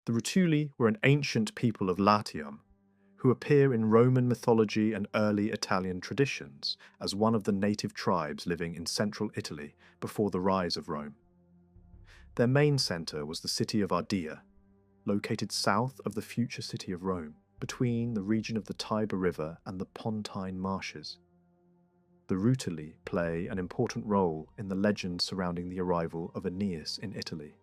The Rutuli were an ancient people of Latium who appear in Roman mythology and early Italian traditions as one of the native tribes living in central Italy before the rise of Rome. Their main centre was the city of Ardea, located south of the future city of Rome, between the region of the Tiber River and the Pontine Marshes. The Rutuli play an important role in the legend surrounding the arrival of Aeneas in Italy.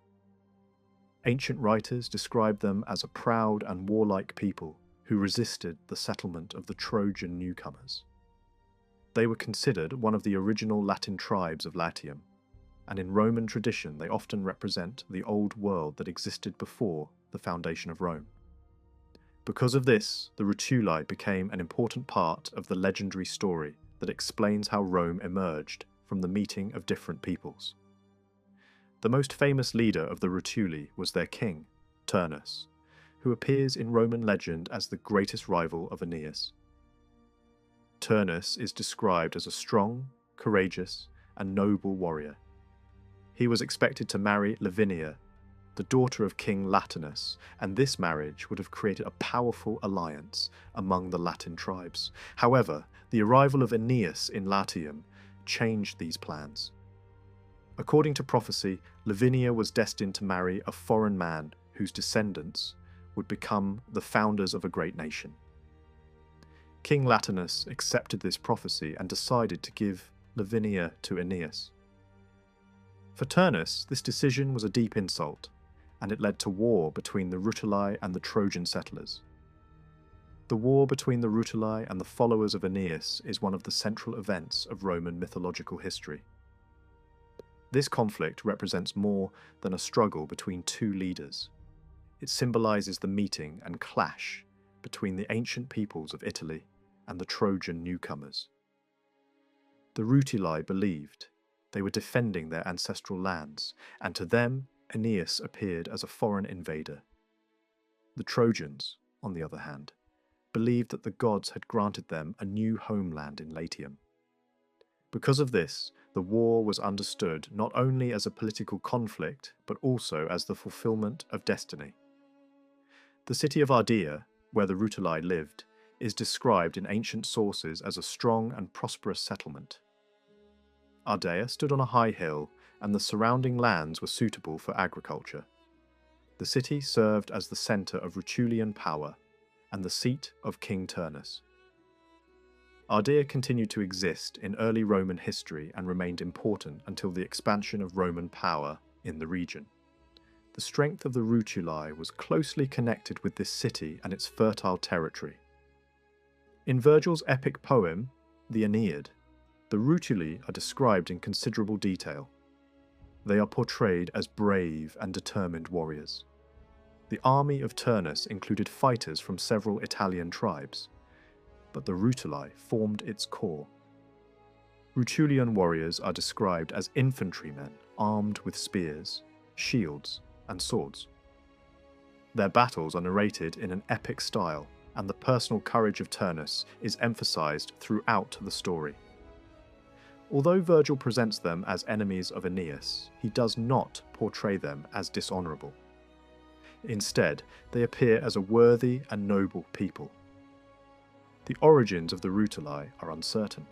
Ancient writers describe them as a proud and warlike people who resisted the settlement of the Trojan newcomers. They were considered one of the original Latin tribes of Latium, and in Roman tradition they often represent the old world that existed before the foundation of Rome. Because of this, the Rutuli became an important part of the legendary story that explains how Rome emerged from the meeting of different peoples. The most famous leader of the Rutuli was their king, Turnus, who appears in Roman legend as the greatest rival of Aeneas. Turnus is described as a strong, courageous, and noble warrior. He was expected to marry Lavinia, the daughter of King Latinus, and this marriage would have created a powerful alliance among the Latin tribes. However, the arrival of Aeneas in Latium changed these plans. According to prophecy, Lavinia was destined to marry a foreign man whose descendants would become the founders of a great nation. King Latinus accepted this prophecy and decided to give Lavinia to Aeneas. For Turnus, this decision was a deep insult, and it led to war between the Rutuli and the Trojan settlers. The war between the Rutuli and the followers of Aeneas is one of the central events of Roman mythological history. This conflict represents more than a struggle between two leaders. It symbolizes the meeting and clash between the ancient peoples of Italy and the Trojan newcomers. The Rutuli believed they were defending their ancestral lands, and to them, Aeneas appeared as a foreign invader. The Trojans, on the other hand, believed that the gods had granted them a new homeland in Latium. Because of this, the war was understood not only as a political conflict, but also as the fulfillment of destiny. The city of Ardea, where the Rutuli lived, is described in ancient sources as a strong and prosperous settlement. Ardea stood on a high hill, and the surrounding lands were suitable for agriculture. The city served as the centre of Rutulian power and the seat of King Turnus. Ardea continued to exist in early Roman history and remained important until the expansion of Roman power in the region. The strength of the Rutuli was closely connected with this city and its fertile territory. In Virgil's epic poem, the Aeneid, the Rutuli are described in considerable detail. They are portrayed as brave and determined warriors. The army of Turnus included fighters from several Italian tribes, but the Rutuli formed its core. Rutulian warriors are described as infantrymen armed with spears, shields, and swords. Their battles are narrated in an epic style, and the personal courage of Turnus is emphasized throughout the story. Although Virgil presents them as enemies of Aeneas, he does not portray them as dishonourable. Instead, they appear as a worthy and noble people. The origins of the Rutuli are uncertain.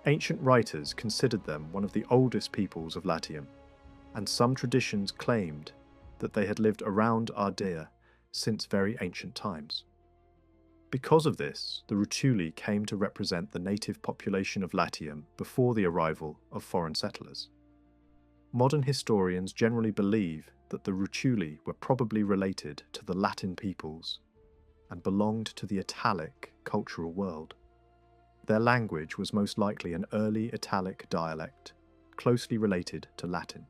Ancient writers considered them one of the oldest peoples of Latium, and some traditions claimed that they had lived around Ardea since very ancient times. Because of this, the Rutuli came to represent the native population of Latium before the arrival of foreign settlers. Modern historians generally believe that the Rutuli were probably related to the Latin peoples and belonged to the Italic cultural world. Their language was most likely an early Italic dialect, closely related to Latin.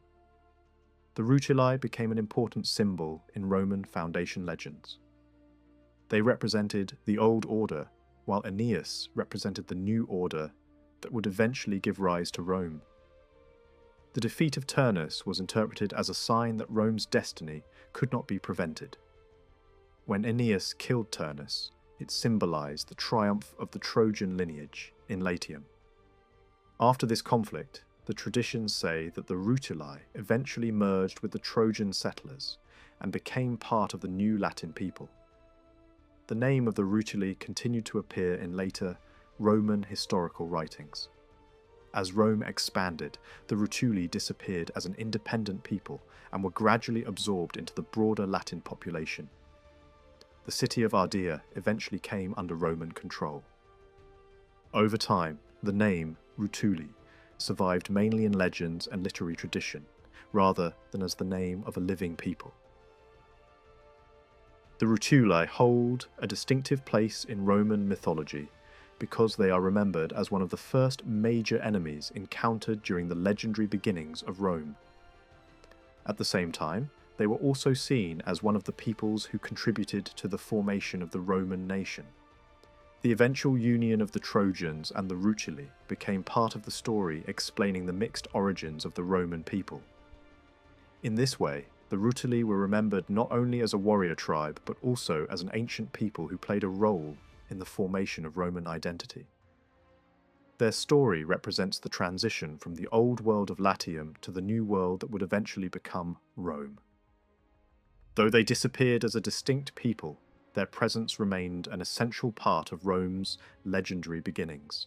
The Rutuli became an important symbol in Roman foundation legends. They represented the old order, while Aeneas represented the new order that would eventually give rise to Rome. The defeat of Turnus was interpreted as a sign that Rome's destiny could not be prevented. When Aeneas killed Turnus, it symbolized the triumph of the Trojan lineage in Latium. After this conflict, the traditions say that the Rutuli eventually merged with the Trojan settlers and became part of the new Latin people. The name of the Rutuli continued to appear in later Roman historical writings. As Rome expanded, the Rutuli disappeared as an independent people and were gradually absorbed into the broader Latin population. The city of Ardea eventually came under Roman control. Over time, the name Rutuli survived mainly in legends and literary tradition, rather than as the name of a living people. The Rutuli hold a distinctive place in Roman mythology because they are remembered as one of the first major enemies encountered during the legendary beginnings of Rome. At the same time, they were also seen as one of the peoples who contributed to the formation of the Roman nation. The eventual union of the Trojans and the Rutuli became part of the story explaining the mixed origins of the Roman people. In this way, the Rutuli were remembered not only as a warrior tribe, but also as an ancient people who played a role in the formation of Roman identity. Their story represents the transition from the old world of Latium to the new world that would eventually become Rome. Though they disappeared as a distinct people, their presence remained an essential part of Rome's legendary beginnings.